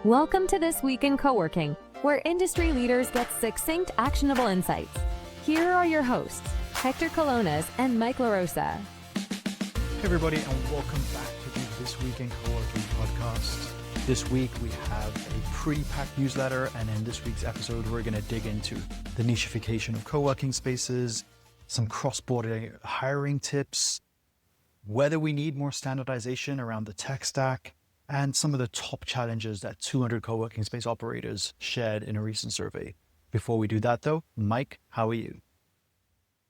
Welcome to This Week in Coworking, where industry leaders get succinct, actionable insights. Here are your hosts, Hector and Mike LaRosa. Hey everybody, and welcome back to the This Week in Coworking podcast. This week we have a pretty packed newsletter, and in this week's episode we're going to dig into the nichefication of co-working spaces, some cross-border hiring tips, whether we need more standardization around the tech stack, and some of the top challenges that 200 co-working space operators shared in a recent survey. Before we do that though, Mike, how are you?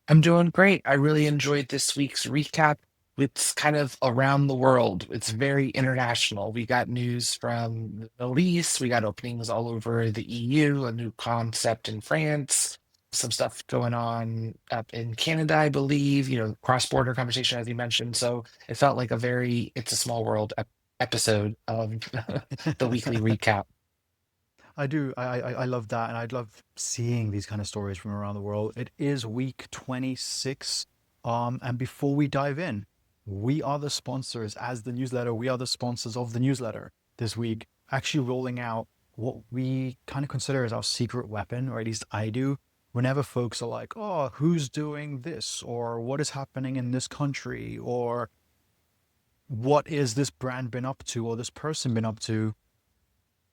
I'm doing great. I really enjoyed this week's recap. It's kind of around the world. It's very international. We got news from the Middle East. We got openings all over the EU, a new concept in France, some stuff going on up in Canada, I believe, cross-border conversation, as you mentioned. So it felt like it's a small world episode of the weekly recap. I do. I love that. And I love seeing these kind of stories from around the world. It is week 26. And before we dive in, we are the sponsors as the newsletter. We are the sponsors of the newsletter this week, actually rolling out what we kind of consider as our secret weapon, or at least I do. Whenever folks are like, oh, who's doing this? Or what is happening in this country? Or what is this brand been up to? Or this person been up to?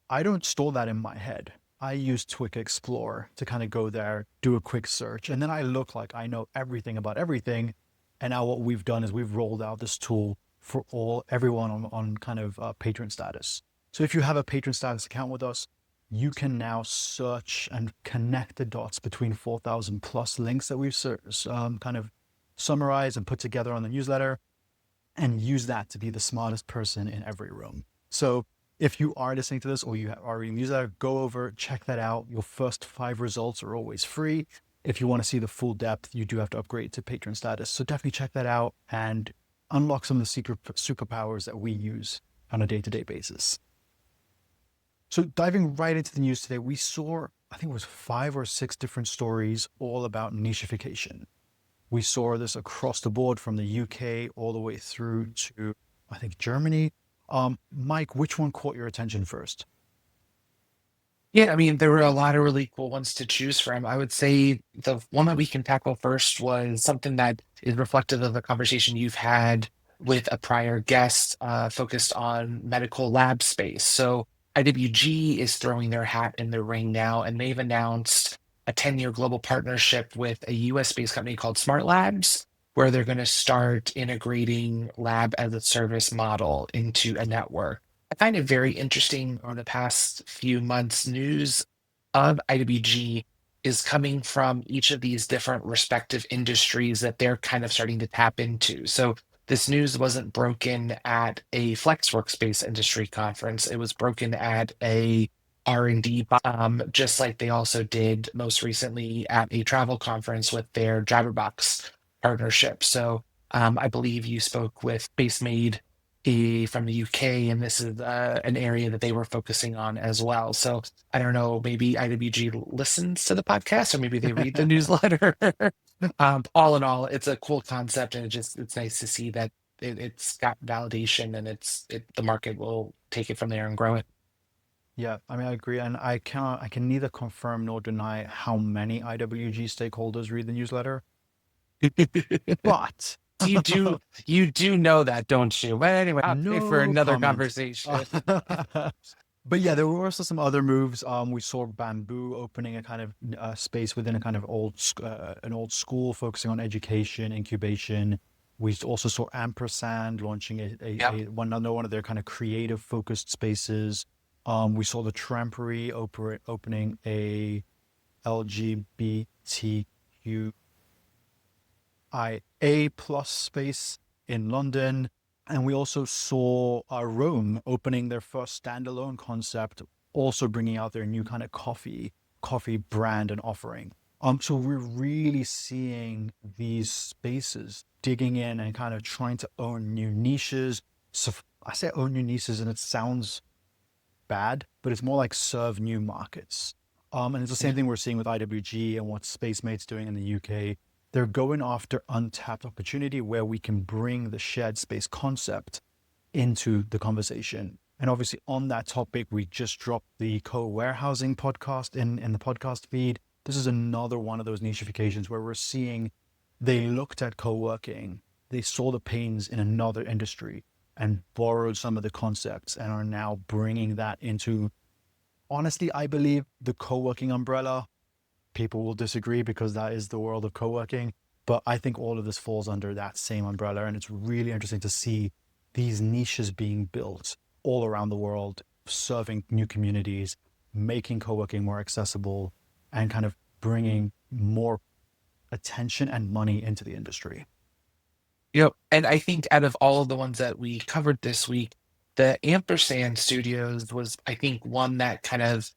I don't store that in my head. I use TWIC Explore to kind of go there, do a quick search, and then I look like I know everything about everything. And now what we've done is we've rolled out this tool for everyone on kind of patron status. So if you have a patron status account with us, you can now search and connect the dots between 4,000 plus links that we've kind of summarized and put together on the newsletter, and use that to be the smartest person in every room. So if you are listening to this or you are reading the newsletter, go over, check that out. Your first 5 results are always free. If you want to see the full depth, you do have to upgrade to patron status. So definitely check that out and unlock some of the secret superpowers that we use on a day-to-day basis. So diving right into the news today, we saw, I think it was 5 or 6 different stories all about nichefication. We saw this across the board from the UK all the way through to, I think, Germany. Mike, which one caught your attention first? Yeah, I mean, there were a lot of really cool ones to choose from. I would say the one that we can tackle first was something that is reflective of the conversation you've had with a prior guest focused on medical lab space. So IWG is throwing their hat in the ring now, and they've announced a 10-year global partnership with a US-based company called Smart Labs, where they're going to start integrating lab as a service model into a network. I find it very interesting over the past few months, news of IWG is coming from each of these different respective industries that they're kind of starting to tap into. So this news wasn't broken at a flex workspace industry conference. It was broken at a R&D, just like they also did most recently at a travel conference with their Jabberbox partnership. So I believe you spoke with Basemade from the UK, and this is an area that they were focusing on as well. So I don't know, maybe IWG listens to the podcast, or maybe they read the newsletter. All in all, it's a cool concept, and it's nice to see that it's got validation, and the market will take it from there and grow it. Yeah, I mean, I agree. And I can neither confirm nor deny how many IWG stakeholders read the newsletter, but you do know that, don't you? But anyway, no for another comment. conversation. But yeah, there were also some other moves. We saw Bamboo opening a kind of space within a kind of an old school focusing on education, incubation. We also saw Ampersand launching another one of their kind of creative focused spaces. We saw the Trampery opening a LGBTQIA plus space in London. And we also saw Rome opening their first standalone concept, also bringing out their new kind of coffee brand and offering. So we're really seeing these spaces digging in and kind of trying to own new niches. So I say own new niches, and it sounds bad, but it's more like serve new markets. And it's the same thing we're seeing with IWG and what Spacemate's doing in the UK. They're going after untapped opportunity where we can bring the shared space concept into the conversation And obviously, on that topic, we just dropped the co-warehousing podcast in the podcast feed. This is another one of those nichifications where we're seeing they looked at co-working, they saw the pains in another industry and borrowed some of the concepts and are now bringing that into, honestly, I believe the co-working umbrella. People will disagree because that is the world of co-working, but I think all of this falls under that same umbrella. And it's really interesting to see these niches being built all around the world, serving new communities, making co-working more accessible, and kind of bringing more attention and money into the industry. Yep. And I think out of all of the ones that we covered this week, the Ampersand Studios was, I think, one that kind of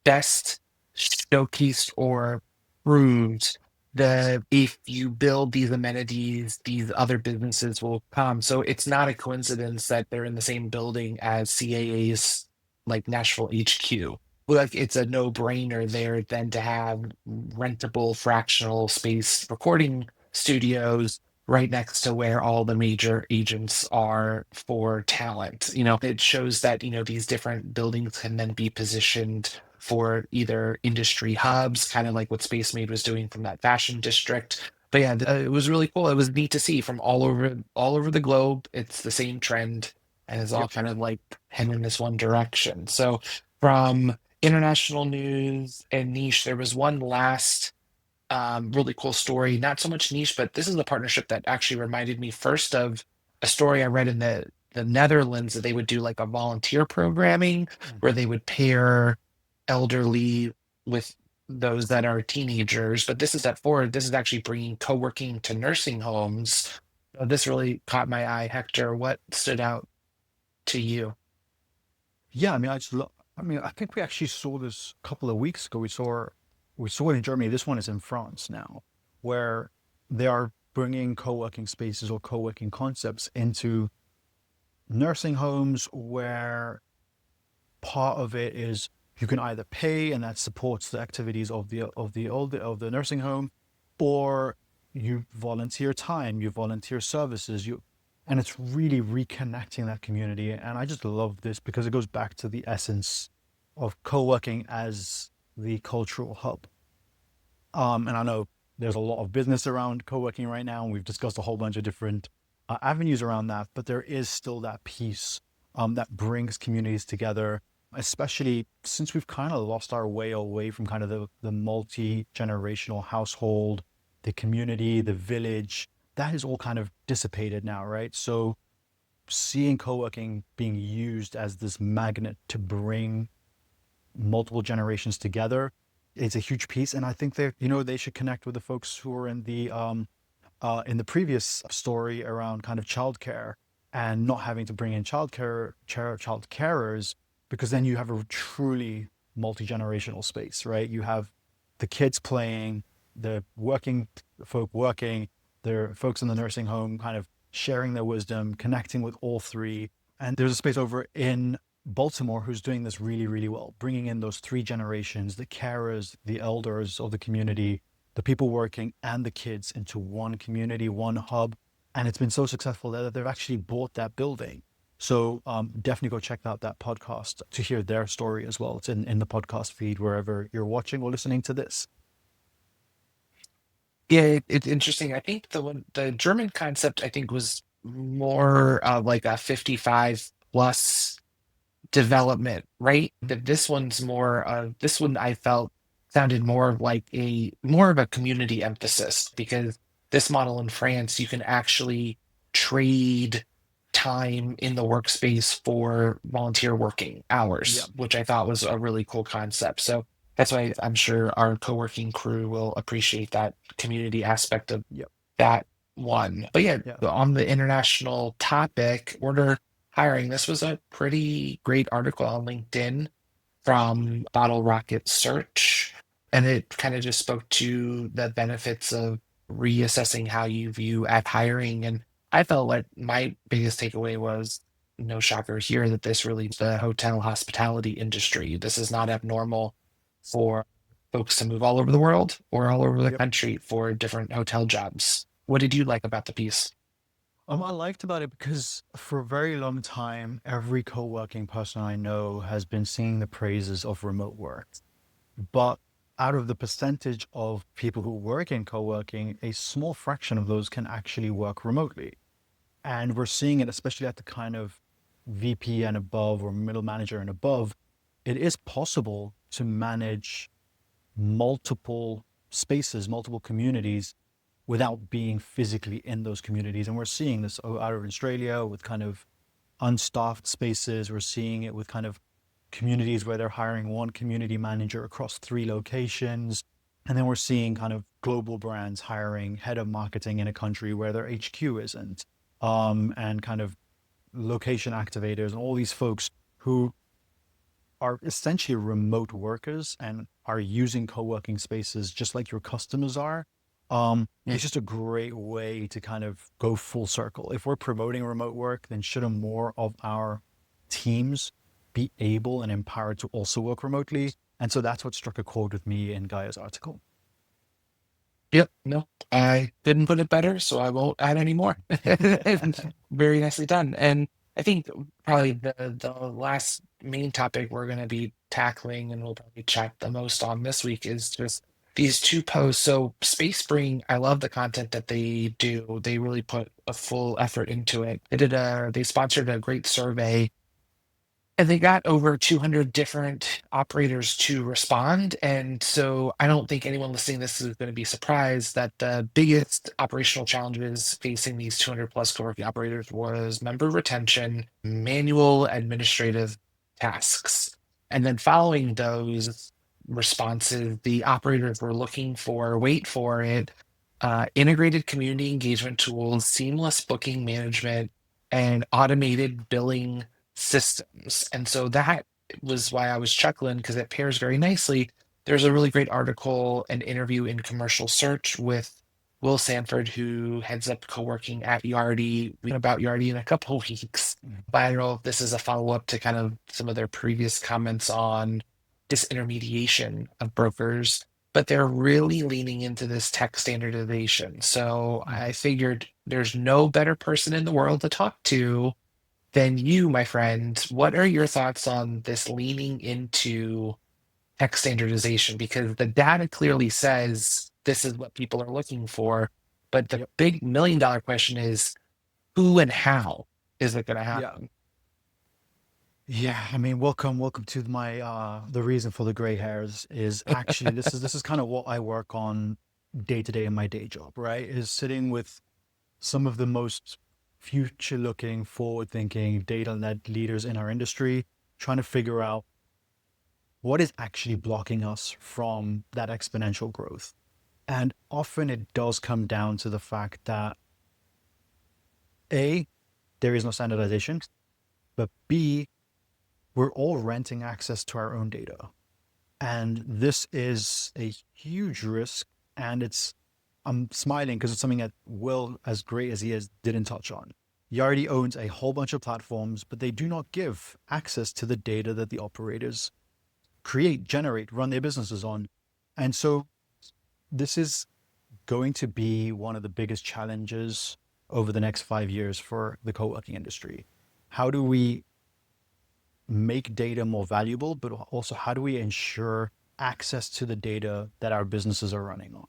best showcased or proved that if you build these amenities, these other businesses will come. So it's not a coincidence that they're in the same building as CAA's like Nashville HQ. Like it's a no-brainer there than to have rentable fractional space recording studios right next to where all the major agents are for talent. It shows that, these different buildings can then be positioned for either industry hubs, kind of like what Space Maid was doing from that fashion district. But yeah, it was really cool. It was neat to see from all over the globe. It's the same trend, and it's all Yep. kind of like heading in this one direction. So from international news and niche, there was one last really cool story. Not so much niche, but this is a partnership that actually reminded me first of a story I read in the Netherlands that they would do like a volunteer programming where Mhm. they would pair elderly with those that are teenagers. But this is at Ford. This is actually bringing co-working to nursing homes. This really caught my eye, Hector. What stood out to you? Yeah, I mean, I mean, I think we actually saw this a couple of weeks ago. We saw it in Germany. This one is in France now, where they are bringing co-working spaces or co-working concepts into nursing homes, where part of it is you can either pay and that supports the activities of the nursing home, or you volunteer time, you volunteer services, and it's really reconnecting that community. And I just love this because it goes back to the essence of co-working as the cultural hub. And I know there's a lot of business around co-working right now, and we've discussed a whole bunch of different avenues around that, but there is still that piece that brings communities together, especially since we've kind of lost our way away from kind of the multi-generational household, the community, the village. That is all kind of dissipated now, right? So seeing co-working being used as this magnet to bring multiple generations together is a huge piece. And I think they should connect with the folks who are in the previous story around kind of childcare and not having to bring in child carers, because then you have a truly multi-generational space, right? You have the kids playing, the working folk working, the folks in the nursing home kind of sharing their wisdom, connecting with all three. And there's a space over in Baltimore who's doing this really, really well, bringing in those three generations, the carers, the elders of the community, the people working, and the kids into one community, one hub. And it's been so successful that they've actually bought that building. So definitely go check out that podcast to hear their story as well. It's in the podcast feed wherever you're watching or listening to this. Yeah, it's interesting. I think the German concept I think was more of like a 55 plus development, right? That this one's more this one I felt sounded more of like a more of a community emphasis because this model in France you can actually trade time in the workspace for volunteer working Yeah. hours, which I thought was a really cool concept. So that's why I'm sure our co-working crew will appreciate that community aspect of Yep. that one. But yeah, Yeah. on the international topic, order hiring. This was a pretty great article on LinkedIn from Bottle Rocket Search. And it kind of just spoke to the benefits of reassessing how you view app hiring. And I felt like my biggest takeaway was no shocker here that this really is the hotel hospitality industry. This is not abnormal for folks to move all over the world or all over the Yep. country for different hotel jobs. What did you like about the piece? I liked about it because for a very long time, every co-working person I know has been singing the praises of remote work. But out of the percentage of people who work in co-working, a small fraction of those can actually work remotely. And we're seeing it, especially at the kind of VP and above or middle manager and above. It is possible to manage multiple spaces, multiple communities without being physically in those communities. And we're seeing this out of Australia with kind of unstaffed spaces. We're seeing it with kind of communities where they're hiring one community manager across three locations. And then we're seeing kind of global brands hiring head of marketing in a country where their HQ isn't. And kind of location activators and all these folks who are essentially remote workers and are using co-working spaces just like your customers are. Yeah. It's just a great way to kind of go full circle. If we're promoting remote work, then shouldn't more of our teams be able and empowered to also work remotely? And so that's what struck a chord with me in Gaia's article. Yep. No, I couldn't put it better, so I won't add any more. Very nicely done. And I think probably the last main topic we're going to be tackling, and we'll probably chat the most on this week, is just these two posts. So Space Spring, I love the content that they do. They really put a full effort into it. They sponsored a great survey, and they got over 200 different operators to respond. And so I don't think anyone listening to this is going to be surprised that the biggest operational challenges facing these 200 plus co-working operators was member retention, manual administrative tasks. And then following those responses, the operators were looking for, wait for it, integrated community engagement tools, seamless booking management, and automated billing systems. And so that was why I was chuckling, because it pairs very nicely. There's a really great article and interview in Commercial Search with Will Sanford, who heads up co-working at Yardi. We about Yardi in a couple of weeks. But I don't know if this is a follow-up to kind of some of their previous comments on disintermediation of brokers, but they're really leaning into this tech standardization. So I figured there's no better person in the world to talk to than you, my friend. What are your thoughts on this leaning into tech standardization? Because the data clearly says this is what people are looking for. But the Yep. big $1 million question is who and how is it going to Yeah. happen? Yeah, I mean, welcome to my the reason for the gray hairs is actually this is kind of what I work on day to day in my day job, right? Is sitting with some of the most future looking, forward thinking, data led leaders in our industry, trying to figure out what is actually blocking us from that exponential growth. And often it does come down to the fact that A, there is no standardization, but B, we're all renting access to our own data. And this is a huge risk. And I'm smiling because it's something that Will, as great as he is, didn't touch on. He already owns a whole bunch of platforms, but they do not give access to the data that the operators create, generate, run their businesses on. And so this is going to be one of the biggest challenges over the next 5 years for the co-working industry. How do we make data more valuable, but also how do we ensure access to the data that our businesses are running on?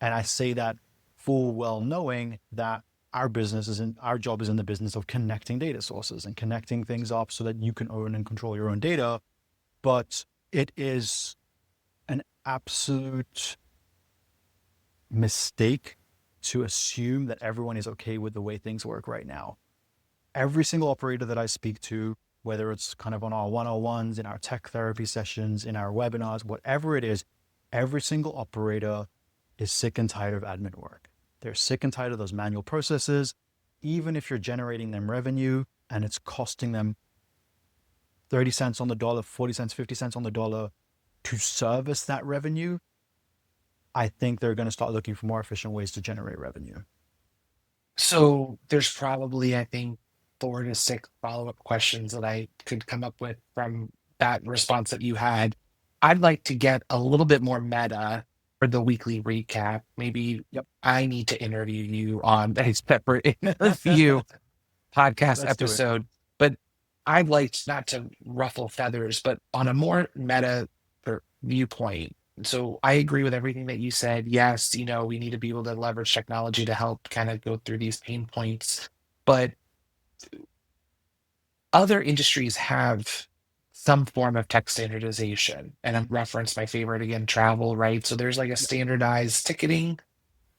And I say that full well knowing that our job is in the business of connecting data sources and connecting things up so that you can own and control your own data. But it is an absolute mistake to assume that everyone is okay with the way things work right now. Every single operator that I speak to, whether it's kind of on our one-on-ones, in our tech therapy sessions, in our webinars, whatever it is, every single operator is sick and tired of admin work. They're sick and tired of those manual processes. Even if you're generating them revenue and it's costing them 30 cents on the dollar, 40 cents, 50 cents on the dollar to service that revenue, I think they're going to start looking for more efficient ways to generate revenue. So there's probably, I think, 4 to 6 follow-up questions that I could come up with from that response that you had. I'd like to get a little bit more meta. for the weekly recap. Maybe Yep. I need to interview you on a separate interview podcast Let's do it. episode. But I'd like not to ruffle feathers, but on a more meta viewpoint. So I agree with everything that you said. Yes, we need to be able to leverage technology to help kind of go through these pain points. But other industries have some form of tech standardization. And I'm reference my favorite again, travel, right? So there's like a Yep. standardized ticketing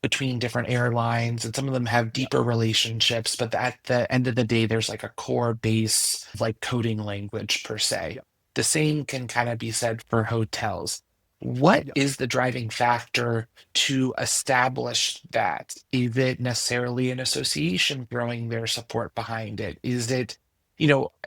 between different airlines, and some of them have Yep. deeper relationships, but at the end of the day, there's like a core base of like coding language per se. Yep. The same can kind of be said for hotels. What Yep. is the driving factor to establish that? Is it necessarily an association throwing their support behind it? Is it,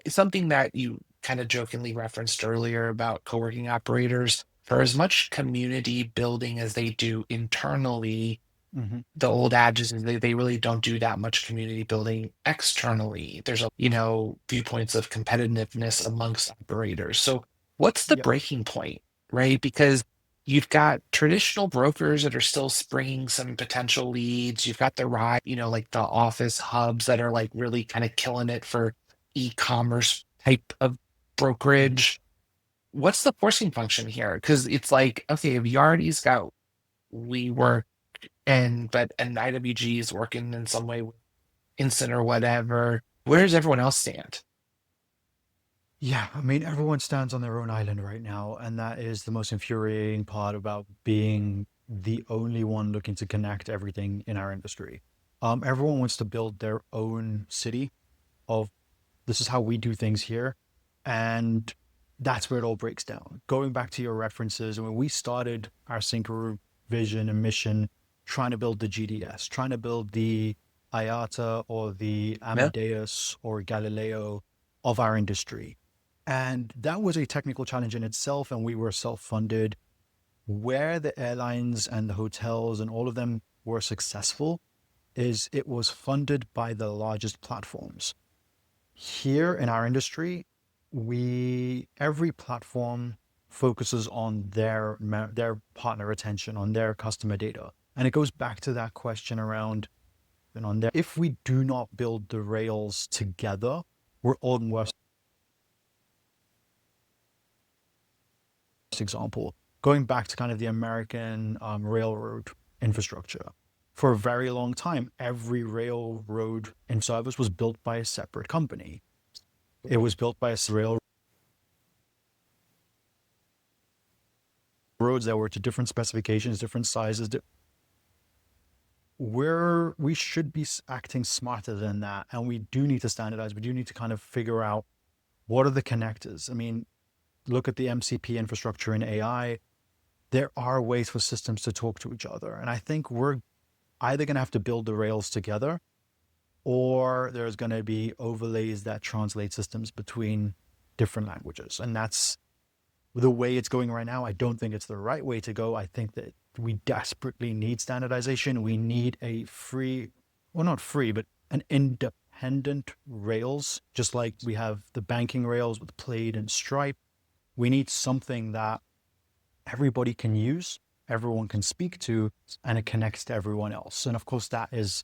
something that you kind of jokingly referenced earlier about co-working operators? For as much community building as they do internally, Hmm. the old adage is they really don't do that much community building externally. There's viewpoints of competitiveness amongst operators. So what's the Yep. breaking point, right? Because you've got traditional brokers that are still springing some potential leads. You've got the rise, like the office hubs that are like really kind of killing it for e-commerce type of Hmm. brokerage. What's the forcing function here? Because it's like, okay, if Yardi's got WeWork and IWG is working in some way with Instant or whatever. Where does everyone else stand? Yeah, I mean, everyone stands on their own island right now, and that is the most infuriating part about being the only one looking to connect everything in our industry. Everyone wants to build their own city of this is how we do things here, and that's where it all breaks down. Going back to your references, when we started our Synchro vision and mission, trying to build the GDS, trying to build the IATA or the Yeah. Amadeus or Galileo of our industry. And that was a technical challenge in itself, and we were self-funded. Where the airlines and the hotels and all of them were successful is it was funded by the largest platforms. Here in our industry, we every platform focuses on their partner retention, on their customer data. And it goes back to that question around and on there. If we do not build the rails together, we're all worse. Example, going back to kind of the American railroad infrastructure. For a very long time, every railroad in service was built by a separate company. It was built by a railroads that were to different specifications, different sizes. We should be acting smarter than that, and we do need to standardize. We do need to kind of figure out what are the connectors. I mean, look at the MCP infrastructure in AI. There are ways for systems to talk to each other, and I think we're either going to have to build the rails together, or there's going to be overlays that translate systems between different languages, and that's the way it's going right now. I don't think it's the right way to go. I think that we desperately need standardization. We need a free, well, not free, but an independent rails, just like we have the banking rails with Plaid and Stripe. We need something that everybody can use, everyone can speak to, and it connects to everyone else. And of course, that is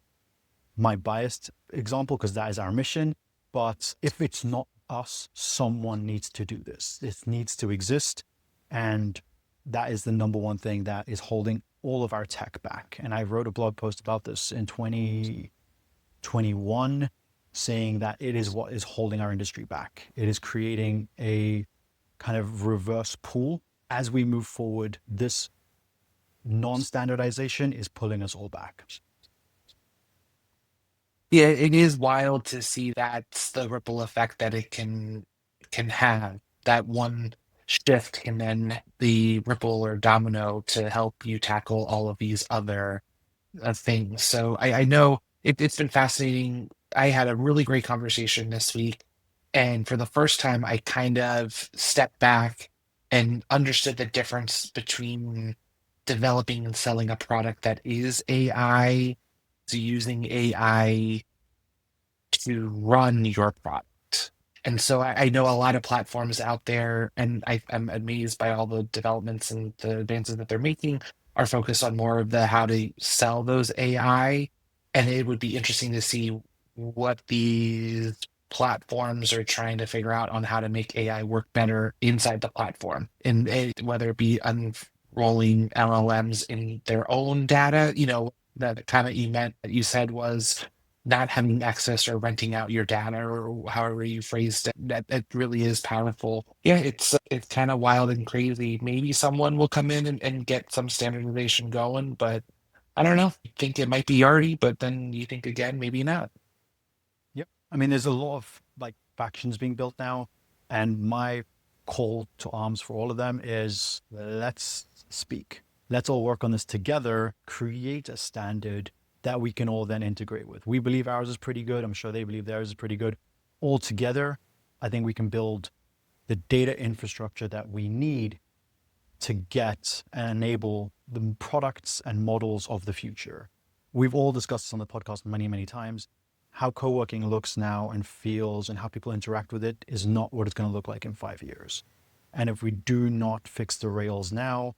my biased example because that is our mission. But if it's not us, someone needs to do this. It needs to exist. And that is the number one thing that is holding all of our tech back. And I wrote a blog post about this in 2021 saying that it is what is holding our industry back. It is creating a kind of reverse pool. As we move forward, this non-standardization is pulling us all back. Yeah, it is wild to see that's the ripple effect that it can have. That one shift and then the ripple or domino to help you tackle all of these other things. So I know it's been fascinating. I had a really great conversation this week, and for the first time, I kind of stepped back and understood the difference between developing and selling a product that is AI to using AI to run your product. And so I know a lot of platforms out there, and I'm amazed by all the developments and the advances that they're making. are focused on more of the how to sell those AI. And it would be interesting to see what these platforms are trying to figure out on how to make AI work better inside the platform, and whether it be unrolling LLMs in their own data. That kind of you said was not having access or renting out your data, or however you phrased it. That really is powerful. Yeah, it's kind of wild and crazy. Maybe someone will come in and get some standardization going, but I don't know. You think it might be already, but then you think again, maybe not. Yep. I mean, there's a lot of like factions being built now, and my call to arms for all of them is let's speak. Let's all work on this together, create a standard that we can all then integrate with. We believe ours is pretty good. I'm sure they believe theirs is pretty good. All together, I think we can build the data infrastructure that we need to get and enable the products and models of the future. We've all discussed this on the podcast many, many times. How co-working looks now and feels and how people interact with it is not what it's going to look like in 5 years. And if we do not fix the rails now,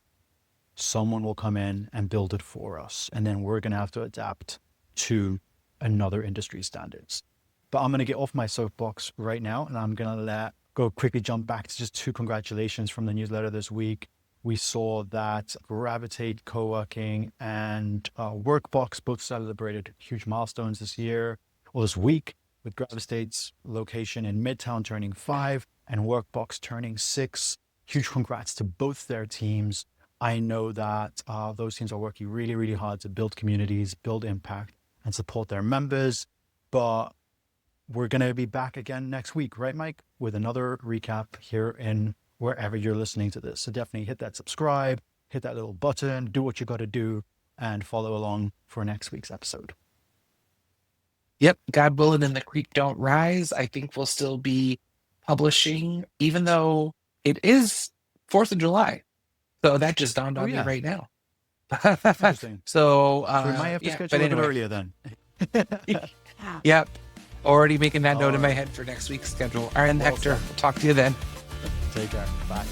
someone will come in and build it for us. And then we're going to have to adapt to another industry standards. But I'm going to get off my soapbox right now, and I'm going to go quickly jump back to just 2 congratulations from the newsletter this week. We saw that Gravitate Coworking and Workbox both celebrated huge milestones this year, or this week, with Gravitate's location in Midtown turning 5 and Workbox turning 6. Huge congrats to both their teams. I know that those teams are working really, really hard to build communities, build impact, and support their members. But we're going to be back again next week, right, Mike? With another recap here in wherever you're listening to this. So definitely hit that subscribe, hit that little button, do what you got to do, and follow along for next week's episode. Yep, God willing and the creek don't rise. I think we'll still be publishing, even though it is 4th of July. So that just dawned on me right now. Interesting. So we might have to schedule a bit earlier then. Yep. Already making that note in my right. head for next week's schedule. All right, Well Hector, talk to you then. Take care. Bye.